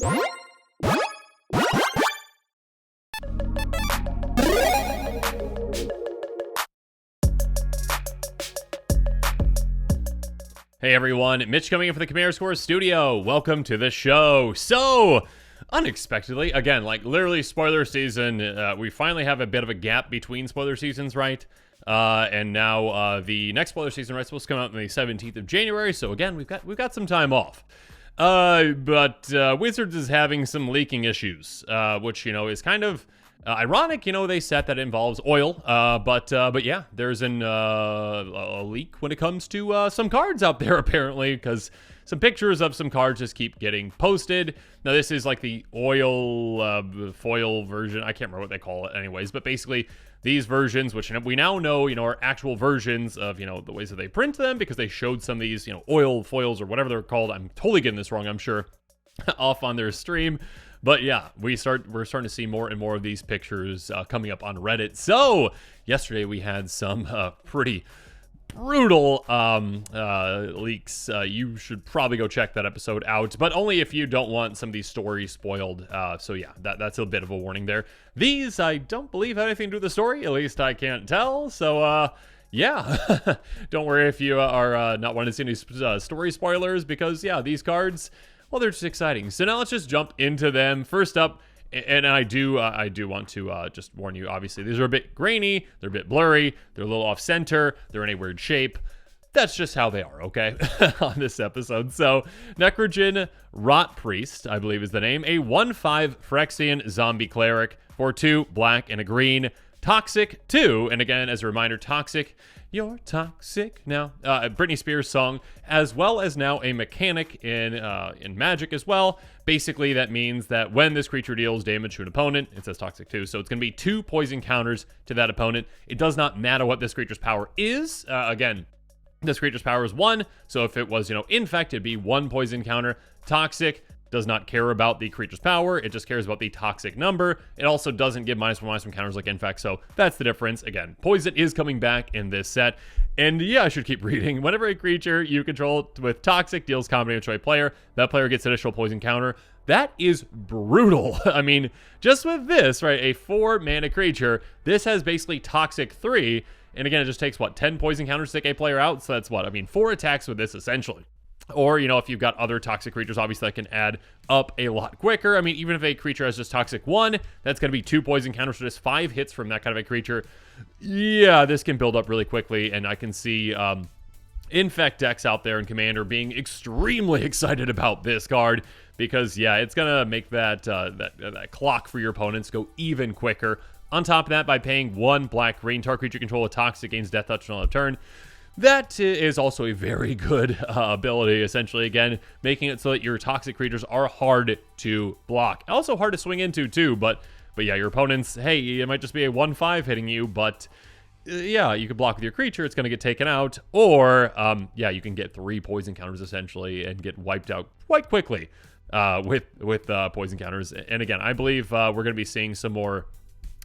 Hey everyone, Mitch coming in for the Chimera Score Studio. Welcome to the show. So, unexpectedly, again, like literally spoiler season, we finally have a bit of a gap between spoiler seasons, right? And now the next spoiler season, right, supposed to come out on the 17th of January. So again, we've got some time off. But Wizards is having some leaking issues, which, you know, is kind of ironic. You know, they said that it involves oil, but yeah, there's a leak when it comes to some cards out there, apparently, because some pictures of some cards just keep getting posted. Now, this is like the oil foil version. I can't remember what they call it anyways, but basically these versions, which we now know, you know, are actual versions of, you know, the ways that they print them, because they showed some of these, you know, oil foils or whatever they're called. I'm totally getting this wrong, I'm sure, off on their stream. But yeah, we're starting to see more and more of these pictures coming up on Reddit. So yesterday we had some pretty brutal leaks. You should probably go check that episode out, but only if you don't want some of these stories spoiled. So yeah, that's a bit of a warning there. These, I don't believe, have anything to do with the story. At least I can't tell. So yeah, don't worry if you are not wanting to see any story spoilers, because yeah, these cards, well, they're just exciting. So now let's just jump into them. First up, and I do want to just warn you, obviously, these are a bit grainy, they're a bit blurry, they're a little off-center, they're in a weird shape. That's just how they are, okay, on this episode. So, Necrogen Rot Priest, I believe is the name, a 1/5 Phyrexian zombie cleric for 2 black and a green. Toxic 2, and again, as a reminder, toxic, you're toxic now. Britney Spears song, as well as now a mechanic in Magic as well. Basically, that means that when this creature deals damage to an opponent, it says toxic 2, so it's going to be 2 poison counters to that opponent. It does not matter what this creature's power is. Again, this creature's power is 1, so if it was, you know, infect, it'd be 1 poison counter. Toxic does not care about the creature's power, it just cares about the toxic number. It also doesn't give -1/-1 counters like infect, so that's the difference. Again, poison is coming back in this set. And yeah, I should keep reading. Whenever a creature you control with toxic deals combat damage to a player, that player gets additional poison counter. That is brutal. I mean, just with this, right, a 4-mana creature, this has basically toxic 3, and again, it just takes, what, 10 poison counters to take a player out? So that's what, I mean, 4 attacks with this, essentially. Or, you know, if you've got other toxic creatures, obviously that can add up a lot quicker. I mean, even if a creature has just toxic 1, that's going to be 2 poison counters, so just 5 hits from that kind of a creature. Yeah, this can build up really quickly, and I can see infect decks out there in Commander being extremely excited about this card, because yeah, it's going to make that clock for your opponents go even quicker. On top of that, by paying 1 black-green, target creature control a toxic gains death touch on a turn. That is also a very good ability, essentially, again, making it so that your toxic creatures are hard to block. Also hard to swing into, too, but yeah, your opponents, hey, it might just be a 1/5 hitting you, but yeah, you can block with your creature, it's going to get taken out, or yeah, you can get 3 poison counters, essentially, and get wiped out quite quickly with poison counters. And again, I believe we're going to be seeing some more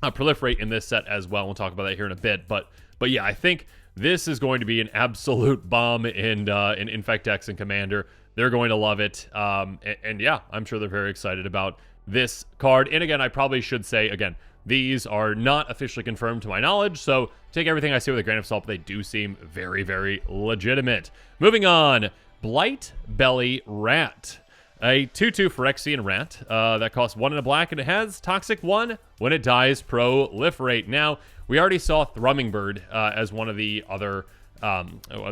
proliferate in this set as well. We'll talk about that here in a bit, but yeah, I think this is going to be an absolute bomb in Infect decks and Commander. They're going to love it. And yeah, I'm sure they're very excited about this card. And again, I probably should say, again, these are not officially confirmed to my knowledge, so take everything I say with a grain of salt, but they do seem very, very legitimate. Moving on, Blight Belly Rat. A 2/2 Phyrexian rat that costs 1 and a black, and it has toxic 1. When it dies, proliferate. Now, we already saw Thrumming Bird as one of the other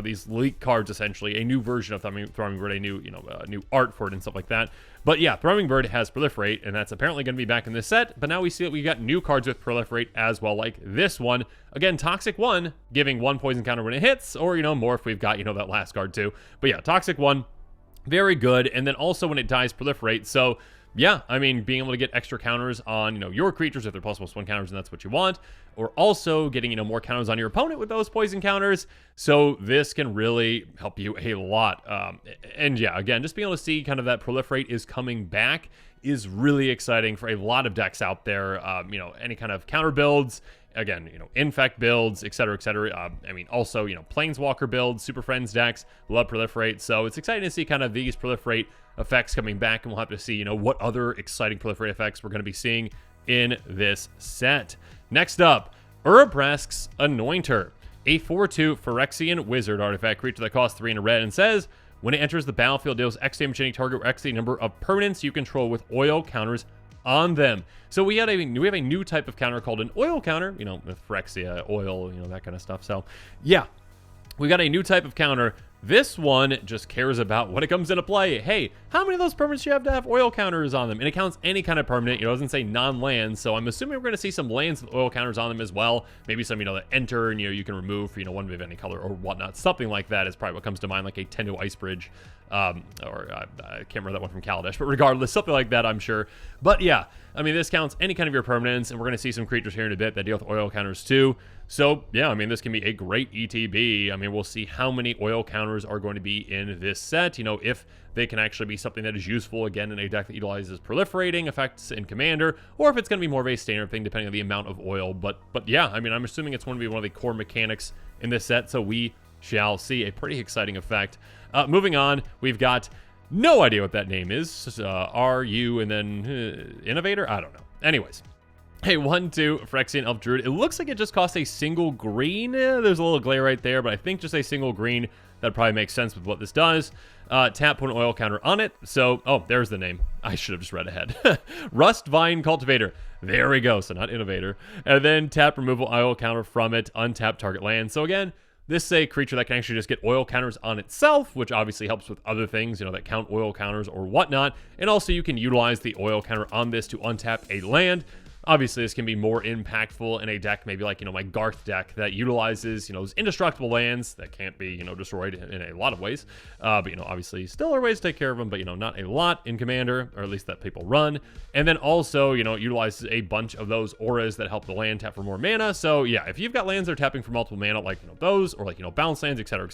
these leak cards, essentially. A new version of Thrumming Bird, a new, new art for it and stuff like that. But yeah, Thrumming Bird has proliferate, and that's apparently going to be back in this set. But now we see that we got new cards with proliferate as well, like this one. Again, toxic 1, giving 1 poison counter when it hits, or more if we've got that last card too. But yeah, toxic 1. Very good. And then also when it dies, proliferate. So yeah, I mean, being able to get extra counters on, your creatures if they're +1 counters, and that's what you want. Or also getting, more counters on your opponent with those poison counters. So this can really help you a lot. And yeah, again, just being able to see kind of that proliferate is coming back is really exciting for a lot of decks out there. Any kind of counter builds. Again, infect builds, etc., etc. I mean, also, planeswalker builds, Super Friends decks, love proliferate. So it's exciting to see kind of these proliferate effects coming back, and we'll have to see, what other exciting proliferate effects we're going to be seeing in this set. Next up, Urabrask's Anointer, a 4/2 Phyrexian wizard artifact creature that costs 3 and a red, and says, when it enters the battlefield, deals X damage to any target or X the number of permanents you control with oil counters on them. So we have a new type of counter called an oil counter, with Phyrexia, oil, that kind of stuff. So yeah, we got a new type of counter. This one just cares about when it comes into play. Hey, how many of those permanents do you have to have oil counters on them? And it counts any kind of permanent. It doesn't say non-lands, so I'm assuming we're going to see some lands with oil counters on them as well. Maybe some, that enter and, you can remove for, one of any color or whatnot. Something like that is probably what comes to mind, like a Tendo Ice Bridge, I can't remember that one from Kaladesh, but regardless, something like that, I'm sure. But yeah, I mean, this counts any kind of your permanents, and we're going to see some creatures here in a bit that deal with oil counters too. So yeah, I mean, this can be a great ETB. I mean, we'll see how many oil counters are going to be in this set, if they can actually be something that is useful, again, in a deck that utilizes proliferating effects in Commander, or if it's going to be more of a standard thing, depending on the amount of oil. But yeah, I mean, I'm assuming it's going to be one of the core mechanics in this set, so we shall see. A pretty exciting effect. Moving on, we've got no idea what that name is. RU and then Innovator? I don't know. Anyways. Hey, 1/2 Phyrexian Elf Druid. It looks like it just costs a single green. There's a little glare right there, but I think just a single green. That probably makes sense with what this does. Tap, put an oil counter on it. So, there's the name. I should have just read ahead. Rust Vine Cultivator. There we go. So not Innovator. And then tap, removal oil counter from it. Untap target land. So again, this is a creature that can actually just get oil counters on itself, which obviously helps with other things, that count oil counters or whatnot. And also you can utilize the oil counter on this to untap a land. Obviously, this can be more impactful in a deck, maybe like, my Garth deck that utilizes, those indestructible lands that can't be, destroyed in a lot of ways. But, obviously still are ways to take care of them, but, not a lot in Commander, or at least that people run. And then also, it utilizes a bunch of those auras that help the land tap for more mana. So, yeah, if you've got lands that are tapping for multiple mana, like, those, or like, bounce lands, etc.,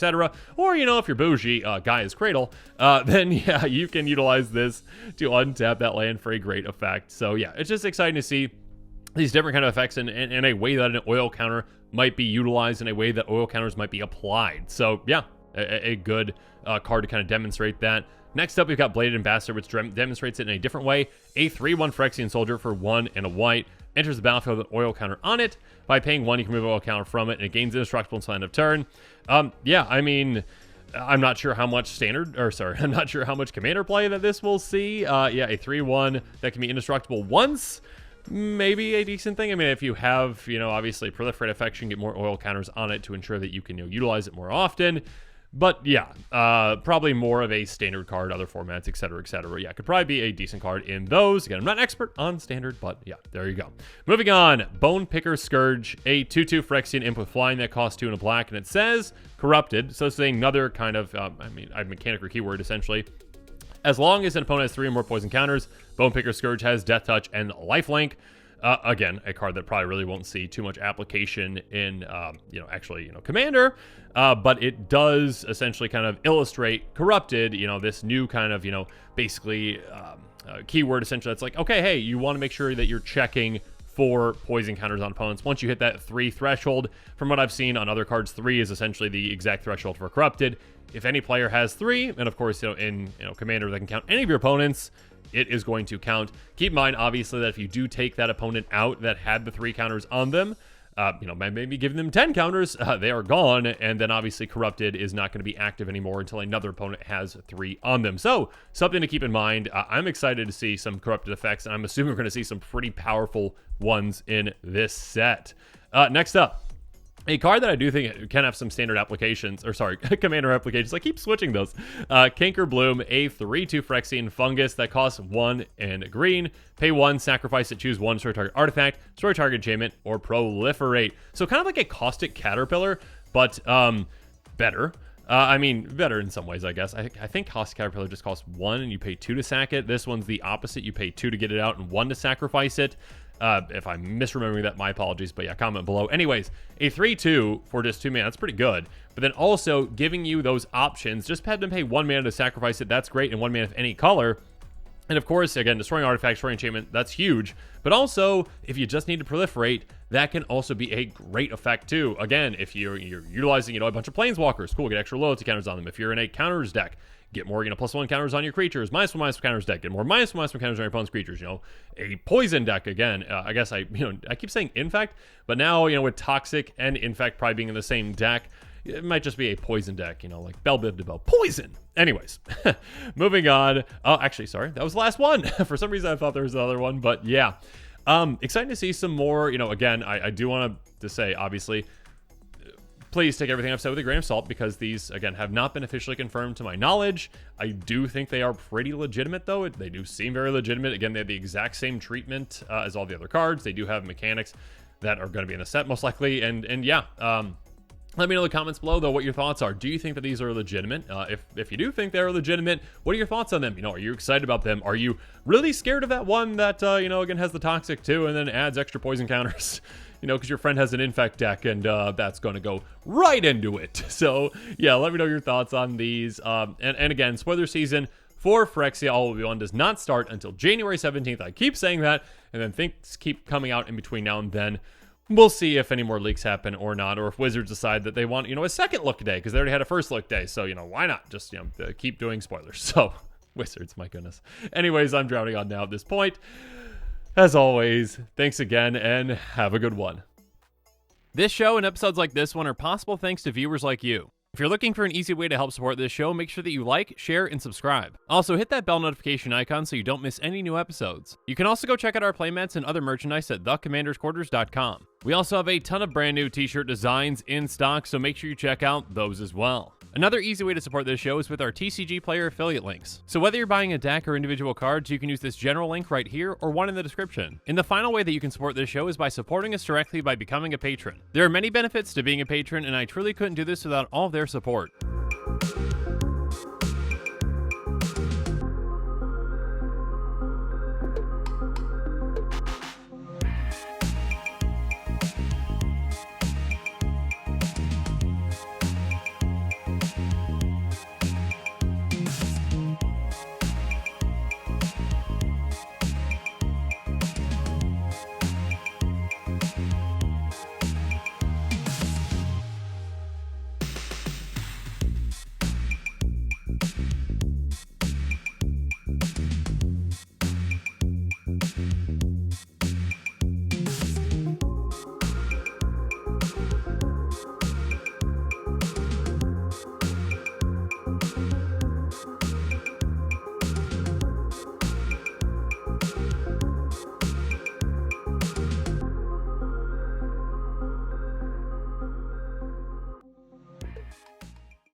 or, if you're bougie, Gaia's Cradle, then, yeah, you can utilize this to untap that land for a great effect. So, yeah, it's just exciting to see these different kind of effects in a way that an oil counter might be utilized, in a way that oil counters might be applied. So yeah, a good card to kind of demonstrate that. Next up, we've got Bladed Ambassador, which demonstrates it in a different way. A 3/1 Phyrexian Soldier for 1 and a white. Enters the battlefield with an oil counter on it. By paying 1, you can remove an oil counter from it, and it gains indestructible until end of turn. Yeah, I mean, I'm not sure how much I'm not sure how much Commander play that this will see. Yeah, a 3/1 that can be indestructible once. Maybe a decent thing. I mean, if you have, obviously proliferate effects, you can get more oil counters on it to ensure that you can, utilize it more often. But yeah, probably more of a standard card, other formats, etc., etc. Yeah, could probably be a decent card in those. Again, I'm not an expert on standard, but yeah, there you go. Moving on, Bone Picker Scourge, a 2/2 Phyrexian imp with flying that costs 2 and a black, and it says Corrupted. So it's another kind of, a mechanic or keyword essentially. As long as an opponent has 3 or more poison counters, Bone Picker Scourge has Death Touch and Lifelink. Again, a card that probably really won't see too much application in, Commander. But it does essentially kind of illustrate Corrupted, this new kind of, basically keyword essentially. That's like, okay, hey, you want to make sure that you're checking for poison counters on opponents. Once you hit that 3 threshold, from what I've seen on other cards, 3 is essentially the exact threshold for Corrupted. If any player has 3, and of course, in Commander that can count any of your opponents, it is going to count. Keep in mind, obviously, that if you do take that opponent out that had the 3 counters on them, maybe giving them 10 counters, they are gone, and then obviously Corrupted is not going to be active anymore until another opponent has 3 on them. So, something to keep in mind. I'm excited to see some Corrupted effects, and I'm assuming we're going to see some pretty powerful ones in this set. Next up, a card that I do think can have some standard applications, Commander applications. I keep switching those. Canker Bloom, a 3/2 Phyrexian Fungus that costs 1 and green. Pay 1, sacrifice it, choose 1, destroy target artifact, destroy target enchantment, or proliferate. So kind of like a Caustic Caterpillar, but better. Better in some ways, I guess. I think Caustic Caterpillar just costs 1 and you pay 2 to sack it. This one's the opposite. You pay 2 to get it out and 1 to sacrifice it. If I'm misremembering that, my apologies, but yeah, comment below. Anyways, a 3/2 for just 2 mana, that's pretty good. But then also giving you those options, just have them pay 1 mana to sacrifice it, that's great, and 1 mana of any color. And of course, again, destroying artifacts, destroying enchantment, that's huge. But also, if you just need to proliferate, that can also be a great effect too. Again, if you're utilizing, a bunch of planeswalkers, cool, get extra loyalty counters on them. If you're in a counters deck, get more, +1 counters on your creatures, -1/-1 counters deck, get more -1/-1 counters on your opponent's creatures. A poison deck again. I guess I keep saying infect, but now with toxic and infect probably being in the same deck, it might just be a poison deck, like Bell Bib to Bell. Poison! Anyways, moving on. Oh, actually, sorry. That was the last one. For some reason, I thought there was another one, but yeah. Exciting to see some more, again, I do want to say, obviously, please take everything I've said with a grain of salt, because these, again, have not been officially confirmed to my knowledge. I do think they are pretty legitimate, though. They do seem very legitimate. Again, they have the exact same treatment as all the other cards. They do have mechanics that are going to be in the set, most likely. And yeah, let me know in the comments below, though, what your thoughts are. Do you think that these are legitimate? If you do think they're legitimate, what are your thoughts on them? Are you excited about them? Are you really scared of that one that, again, has the toxic too and then adds extra poison counters? Because your friend has an infect deck and that's going to go right into it. So, yeah, let me know your thoughts on these. And again, spoiler season for Phyrexia All Will Be One does not start until January 17th. I keep saying that, and then things keep coming out in between now and then. We'll see if any more leaks happen or not, or if Wizards decide that they want, a second look day, because they already had a first look day. So, why not just, keep doing spoilers? So, Wizards, my goodness. Anyways, I'm drowning on now at this point. As always, thanks again, and have a good one. This show and episodes like this one are possible thanks to viewers like you. If you're looking for an easy way to help support this show, make sure that you like, share, and subscribe. Also, hit that bell notification icon so you don't miss any new episodes. You can also go check out our playmats and other merchandise at thecommandersquarters.com. We also have a ton of brand new t-shirt designs in stock, so make sure you check out those as well. Another easy way to support this show is with our TCG Player affiliate links. So whether you're buying a deck or individual cards, you can use this general link right here or one in the description. And the final way that you can support this show is by supporting us directly by becoming a patron. There are many benefits to being a patron, and I truly couldn't do this without all of their support.